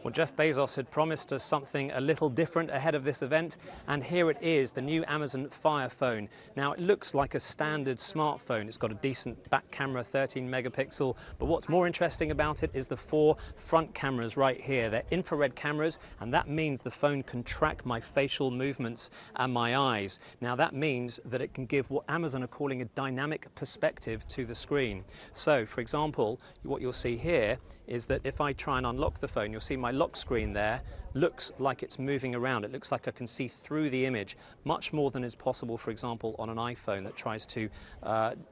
Well, Jeff Bezos had promised us something a little different ahead of this event, and here it is, the new Amazon Fire Phone. Now, it looks like a standard smartphone. It's got a decent back camera, 13 megapixel, but what's more interesting about it is the 4 front cameras right here. They're infrared cameras, and that means the phone can track my facial movements and my eyes. Now, that means that it can give what Amazon are calling a dynamic perspective to the screen. So, for example, what you'll see here is that if I try and unlock the phone, you'll see my lock screen there looks like it's moving around. It looks like I can see through the image, much more than is possible, for example, on an iPhone that tries to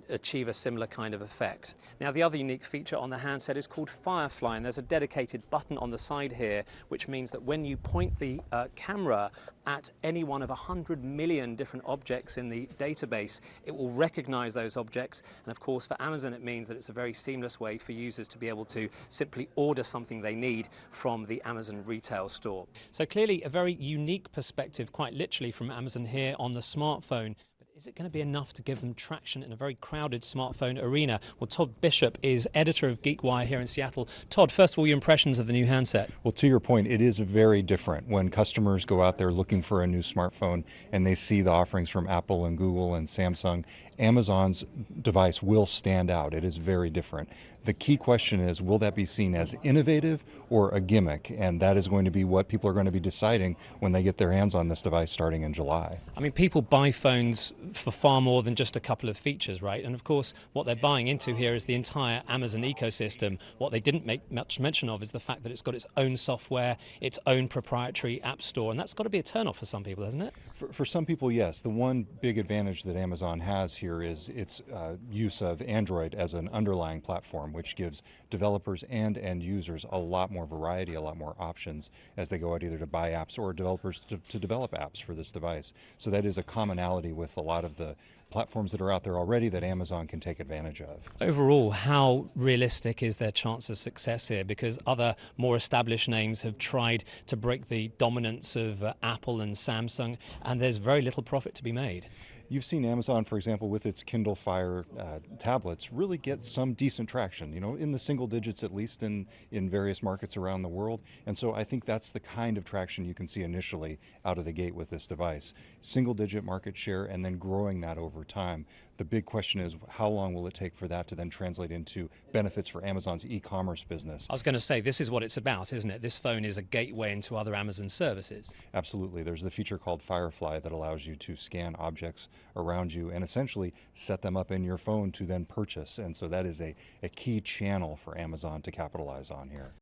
achieve a similar kind of effect. Now, the other unique feature on the handset is called Firefly, and there's a dedicated button on the side here, which means that when you point the camera at any one of 100 million different objects in the database, it will recognize those objects. And of course, for Amazon, it means that it's a very seamless way for users to be able to simply order something they need from the Amazon retail store. So clearly a very unique perspective, quite literally, from Amazon here on the smartphone. Is it going to be enough to give them traction in a very crowded smartphone arena? Well, Todd Bishop is editor of GeekWire here in Seattle. Todd, first of all, your impressions of the new handset. Well, to your point, it is very different when customers go out there looking for a new smartphone and they see the offerings from Apple and Google and Samsung. Amazon's device will stand out. It is very different. The key question is, will that be seen as innovative or a gimmick? And that is going to be what people are going to be deciding when they get their hands on this device starting in July. I mean, people buy phones for far more than just a couple of features, right? And of course, what they're buying into here is the entire Amazon ecosystem. What they didn't make much mention of is the fact that it's got its own software, its own proprietary app store, and that's got to be a turnoff for some people, hasn't it? For some people, yes. The one big advantage that Amazon has here is its use of Android as an underlying platform, which gives developers and end users a lot more variety, a lot more options as they go out either to buy apps or developers to develop apps for this device. So that is a commonality with a lot of the platforms that are out there already that Amazon can take advantage of. Overall, how realistic is their chance of success here? Because other more established names have tried to break the dominance of Apple and Samsung, and there's very little profit to be made. You've seen Amazon, for example, with its Kindle Fire tablets, really get some decent traction, in the single digits at least in various markets around the world. And so I think that's the kind of traction you can see initially out of the gate with this device. Single digit market share and then growing that over time. The big question is, how long will it take for that to then translate into benefits for Amazon's e-commerce business? I was going to say, this is what it's about, isn't it? This phone is a gateway into other Amazon services. Absolutely. There's the feature called Firefly that allows you to scan objects around you and essentially set them up in your phone to then purchase. And so that is a key channel for Amazon to capitalize on here.